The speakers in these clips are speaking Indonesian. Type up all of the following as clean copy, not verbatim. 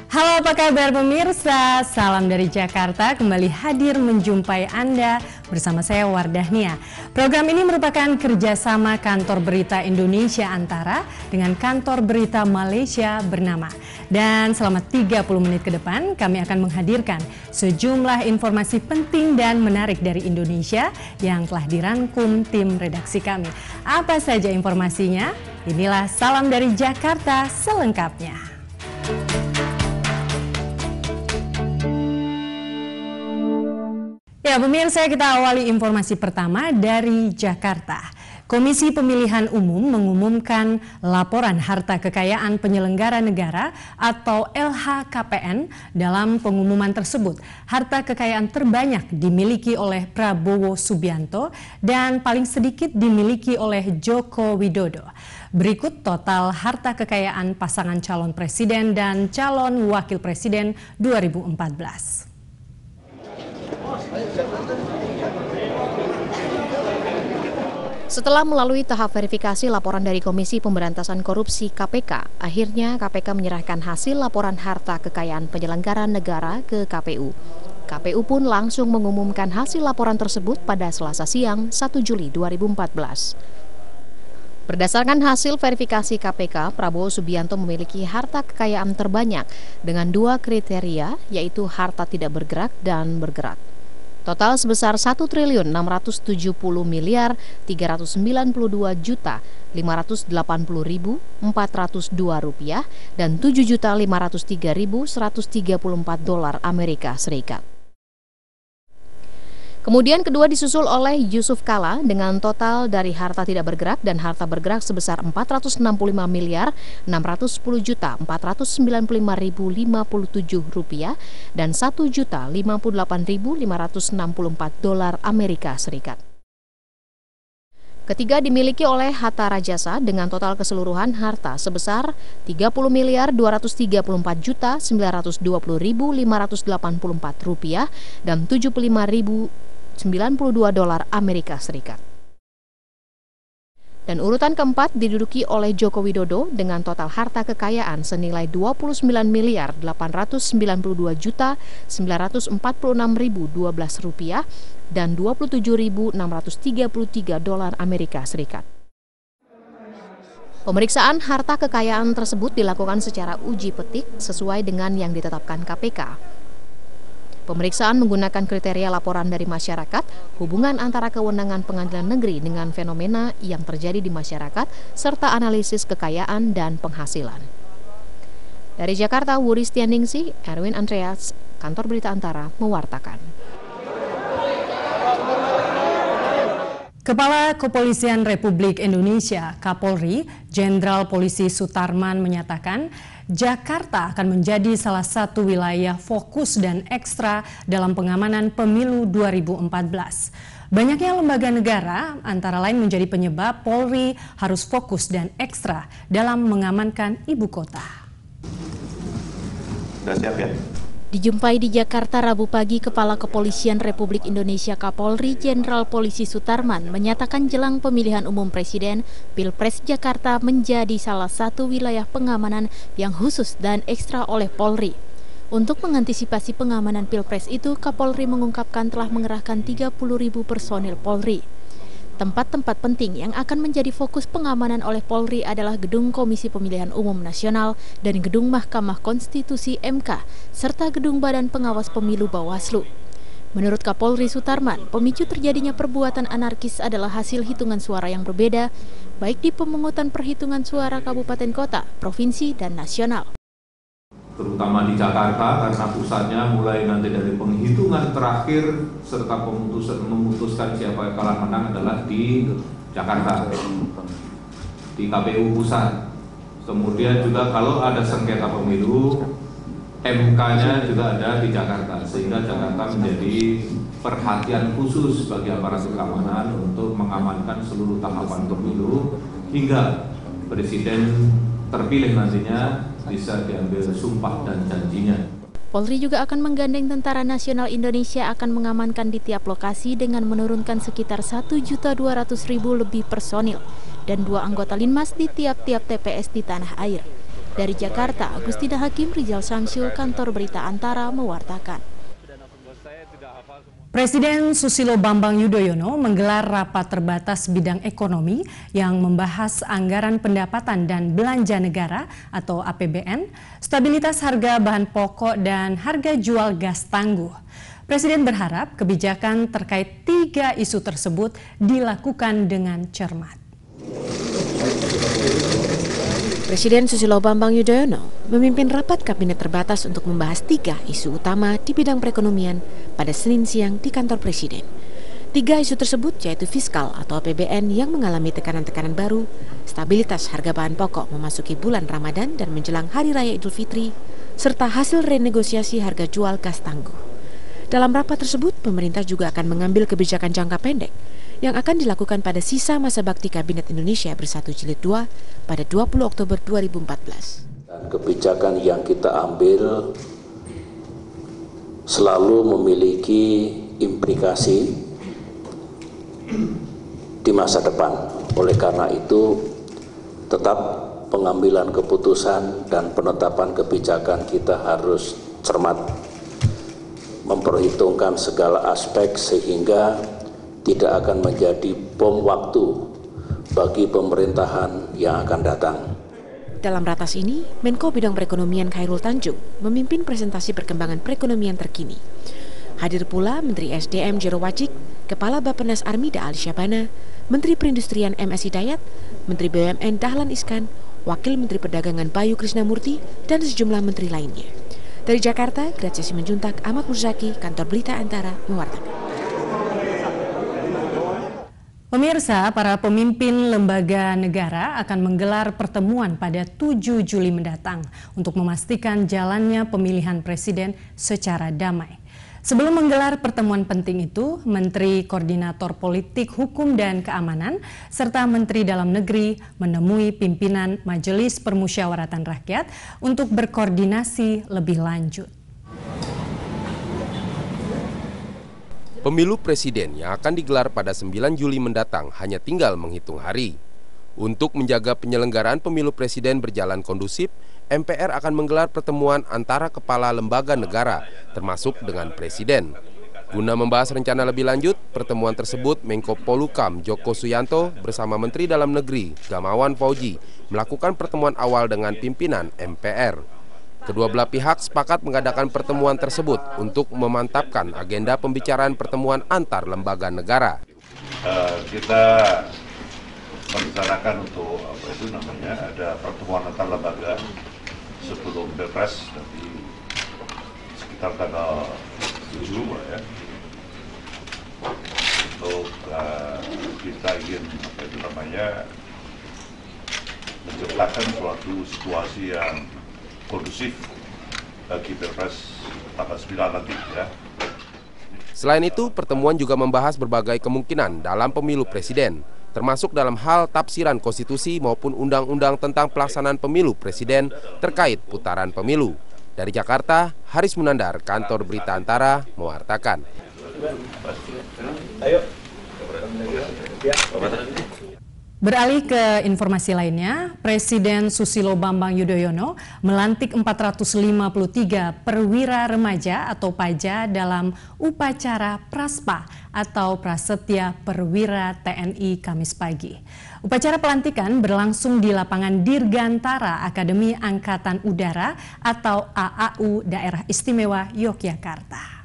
Halo, apa kabar pemirsa? Salam dari Jakarta, kembali hadir menjumpai Anda bersama saya Wardahnia. Program ini merupakan kerjasama Kantor Berita Indonesia Antara dengan Kantor Berita Malaysia bernama. Dan selama 30 menit ke depan kami akan menghadirkan sejumlah informasi penting dan menarik dari Indonesia yang telah dirangkum tim redaksi kami. Apa saja informasinya? Inilah Salam dari Jakarta selengkapnya. Ya, pemirsa, kita awali informasi pertama dari Jakarta. Komisi Pemilihan Umum mengumumkan laporan harta kekayaan penyelenggara negara atau LHKPN. Dalam pengumuman tersebut, harta kekayaan terbanyak dimiliki oleh Prabowo Subianto dan paling sedikit dimiliki oleh Joko Widodo. Berikut total harta kekayaan pasangan calon presiden dan calon wakil presiden 2014. Setelah melalui tahap verifikasi laporan dari Komisi Pemberantasan Korupsi (KPK), akhirnya KPK menyerahkan hasil laporan harta kekayaan penyelenggara negara ke KPU. KPU pun langsung mengumumkan hasil laporan tersebut pada Selasa siang 1 Juli 2014. Berdasarkan hasil verifikasi KPK, Prabowo Subianto memiliki harta kekayaan terbanyak dengan 2 kriteria, yaitu harta tidak bergerak dan bergerak. Total sebesar 1.670.392.580.402 rupiah dan 7.503.134 dolar Amerika Serikat. Kemudian kedua disusul oleh Yusuf Kala dengan total dari harta tidak bergerak dan harta bergerak sebesar 465.610.495.057 rupiah dan 1.058.564 dolar Amerika Serikat. Ketiga dimiliki oleh Hatta Rajasa dengan total keseluruhan harta sebesar 30.203.4.920.584 rupiah dan 75.092 dolar Amerika Serikat. Dan urutan keempat diduduki oleh Joko Widodo dengan total harta kekayaan senilai 29.892.946.012 rupiah dan 27.633 dolar Amerika Serikat. Pemeriksaan harta kekayaan tersebut dilakukan secara uji petik sesuai dengan yang ditetapkan KPK. Pemeriksaan menggunakan kriteria laporan dari masyarakat, hubungan antara kewenangan pengadilan negeri dengan fenomena yang terjadi di masyarakat, serta analisis kekayaan dan penghasilan. Dari Jakarta, Wuristianingsih, Erwin Andreas, Kantor Berita Antara, mewartakan. Kepala Kepolisian Republik Indonesia, Kapolri, Jenderal Polisi Sutarman menyatakan Jakarta akan menjadi salah satu wilayah fokus dan ekstra dalam pengamanan pemilu 2014. Banyaknya lembaga negara antara lain menjadi penyebab Polri harus fokus dan ekstra dalam mengamankan ibu kota. Sudah siap ya? Dijumpai di Jakarta Rabu pagi, Kepala Kepolisian Republik Indonesia Kapolri Jenderal Polisi Sutarman menyatakan jelang pemilihan umum presiden, Pilpres Jakarta menjadi salah satu wilayah pengamanan yang khusus dan ekstra oleh Polri. Untuk mengantisipasi pengamanan Pilpres itu, Kapolri mengungkapkan telah mengerahkan 30.000 personil Polri. Tempat-tempat penting yang akan menjadi fokus pengamanan oleh Polri adalah Gedung Komisi Pemilihan Umum Nasional dan Gedung Mahkamah Konstitusi MK, serta Gedung Badan Pengawas Pemilu Bawaslu. Menurut Kapolri Sutarman, pemicu terjadinya perbuatan anarkis adalah hasil hitungan suara yang berbeda, baik di pemungutan perhitungan suara kabupaten kota, provinsi, dan nasional. Terutama di Jakarta karena pusatnya mulai nanti dari penghitungan terakhir serta memutuskan siapa yang kalah menang adalah di Jakarta, di KPU pusat. Kemudian juga kalau ada sengketa pemilu, MK-nya juga ada di Jakarta, sehingga Jakarta menjadi perhatian khusus bagi aparat keamanan untuk mengamankan seluruh tahapan pemilu hingga presiden terpilih nantinya bisa diambil sumpah dan janjinya. Polri juga akan menggandeng Tentara Nasional Indonesia akan mengamankan di tiap lokasi dengan menurunkan sekitar 1.200.000 lebih personil dan 2 anggota Linmas di tiap-tiap TPS di tanah air. Dari Jakarta, Agustina Hakim, Rizal Samsul, Kantor Berita Antara mewartakan. Presiden Susilo Bambang Yudhoyono menggelar rapat terbatas bidang ekonomi yang membahas anggaran pendapatan dan belanja negara atau APBN, stabilitas harga bahan pokok dan harga jual gas tangguh. Presiden berharap kebijakan terkait 3 isu tersebut dilakukan dengan cermat. Presiden Susilo Bambang Yudhoyono memimpin rapat kabinet terbatas untuk membahas 3 isu utama di bidang perekonomian pada Senin siang di kantor Presiden. 3 isu tersebut yaitu fiskal atau APBN yang mengalami tekanan-tekanan baru, stabilitas harga bahan pokok memasuki bulan Ramadan dan menjelang Hari Raya Idul Fitri, serta hasil renegosiasi harga jual gas tangguh. Dalam rapat tersebut, pemerintah juga akan mengambil kebijakan jangka pendek yang akan dilakukan pada sisa masa bakti Kabinet Indonesia Bersatu Jilid 2 pada 20 Oktober 2014. Dan kebijakan yang kita ambil selalu memiliki implikasi di masa depan. Oleh karena itu, tetap pengambilan keputusan dan penetapan kebijakan kita harus cermat, memperhitungkan segala aspek sehingga tidak akan menjadi bom waktu bagi pemerintahan yang akan datang. Dalam ratas ini, Menko Bidang Perekonomian Khairul Tanjung memimpin presentasi perkembangan perekonomian terkini. Hadir pula Menteri SDM Jero Wacik, Kepala Bappenas Armida Ali Syabana, Menteri Perindustrian MS Hidayat, Menteri BUMN Dahlan Iskan, Wakil Menteri Perdagangan Bayu Krisnamurti, dan sejumlah menteri lainnya. Dari Jakarta, Graciasi Menjuntak, Ahmad Murzaki, Kantor Berita Antara, mewartakan. Pemirsa, para pemimpin lembaga negara akan menggelar pertemuan pada 7 Juli mendatang untuk memastikan jalannya pemilihan presiden secara damai. Sebelum menggelar pertemuan penting itu, Menteri Koordinator Politik, Hukum dan Keamanan serta Menteri Dalam Negeri menemui pimpinan Majelis Permusyawaratan Rakyat untuk berkoordinasi lebih lanjut. Pemilu presiden yang akan digelar pada 9 Juli mendatang hanya tinggal menghitung hari. Untuk menjaga penyelenggaraan pemilu presiden berjalan kondusif, MPR akan menggelar pertemuan antara kepala lembaga negara, termasuk dengan presiden. Guna membahas rencana lebih lanjut, pertemuan tersebut Menko Polhukam Joko Suyanto bersama Menteri Dalam Negeri Gamawan Fauji melakukan pertemuan awal dengan pimpinan MPR. Kedua belah pihak sepakat mengadakan pertemuan tersebut untuk memantapkan agenda pembicaraan pertemuan antar lembaga negara. Kita merencanakan untuk ada pertemuan antar lembaga sebelum Pilpres nanti sekitar tanggal 7 ya. Untuk kita ingin menciptakan suatu situasi yang kondusif bagi Pilpres tanggal 9 nanti ya. Selain itu, pertemuan juga membahas berbagai kemungkinan dalam pemilu presiden, termasuk dalam hal tafsiran konstitusi maupun undang-undang tentang pelaksanaan pemilu presiden terkait putaran pemilu. Dari Jakarta, Haris Munandar, Kantor Berita Antara, mewartakan. Beralih ke informasi lainnya, Presiden Susilo Bambang Yudhoyono melantik 453 perwira remaja atau PAJA dalam upacara Praspa atau Prasetya Perwira TNI Kamis pagi. Upacara pelantikan berlangsung di lapangan Dirgantara Akademi Angkatan Udara atau AAU Daerah Istimewa Yogyakarta.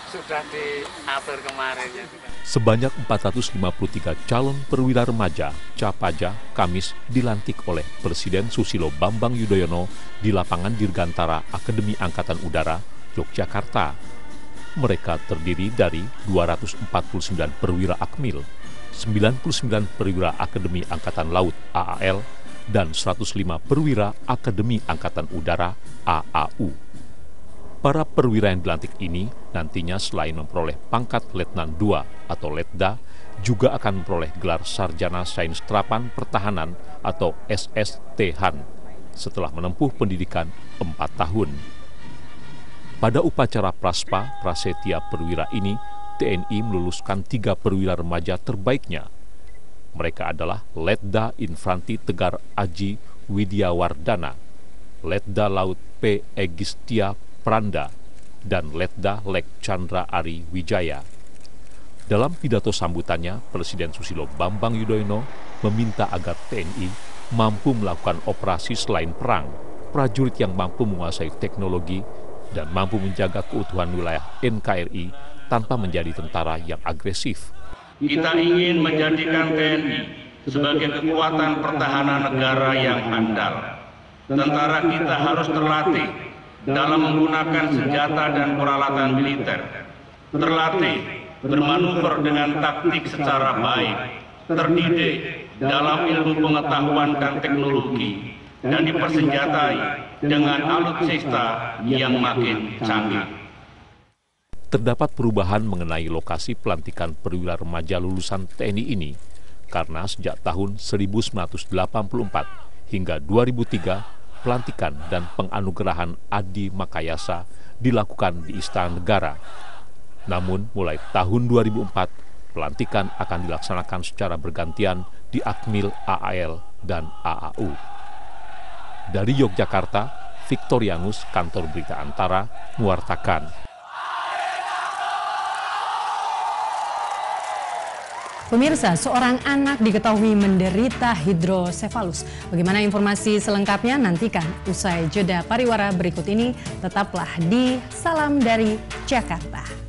Sudah diatur kemarin ya. Sebanyak 453 calon perwira remaja (Capaja) Kamis dilantik oleh Presiden Susilo Bambang Yudhoyono di lapangan Dirgantara Akademi Angkatan Udara, Yogyakarta. Mereka terdiri dari 249 perwira Akmil, 99 perwira Akademi Angkatan Laut (AAL), dan 105 perwira Akademi Angkatan Udara (AAU). Para perwira yang dilantik ini nantinya selain memperoleh pangkat Letnan II atau Letda, juga akan memperoleh gelar Sarjana Sains Terapan Pertahanan atau SSTHAN setelah menempuh pendidikan 4 tahun. Pada upacara Praspa Prasetya Perwira ini, TNI meluluskan 3 perwira remaja terbaiknya. Mereka adalah Letda Infranti Tegar Aji Widyawardana, Letda Laut P. Egistia Pranda, dan Letda Lek Chandra Ari Wijaya. Dalam pidato sambutannya, Presiden Susilo Bambang Yudhoyono meminta agar TNI mampu melakukan operasi selain perang, prajurit yang mampu menguasai teknologi, dan mampu menjaga keutuhan wilayah NKRI tanpa menjadi tentara yang agresif. Kita ingin menjadikan TNI sebagai kekuatan pertahanan negara yang handal. Tentara kita harus terlatih dalam menggunakan senjata dan peralatan militer, terlatih bermanuver dengan taktik secara baik, terdidik dalam ilmu pengetahuan dan teknologi, dan dipersenjatai dengan alutsista yang makin canggih. Terdapat perubahan mengenai lokasi pelantikan perwira remaja lulusan TNI ini, karena sejak tahun 1984 hingga 2003, pelantikan dan penganugerahan Adi Makayasa dilakukan di Istana Negara. Namun mulai tahun 2004, pelantikan akan dilaksanakan secara bergantian di Akmil, AAL, dan AAU. Dari Yogyakarta, Victorianus, Kantor Berita Antara, mewartakan. Pemirsa, seorang anak diketahui menderita hidrosefalus. Bagaimana informasi selengkapnya? Nantikan usai jeda pariwara berikut ini. Tetaplah di Salam dari Jakarta.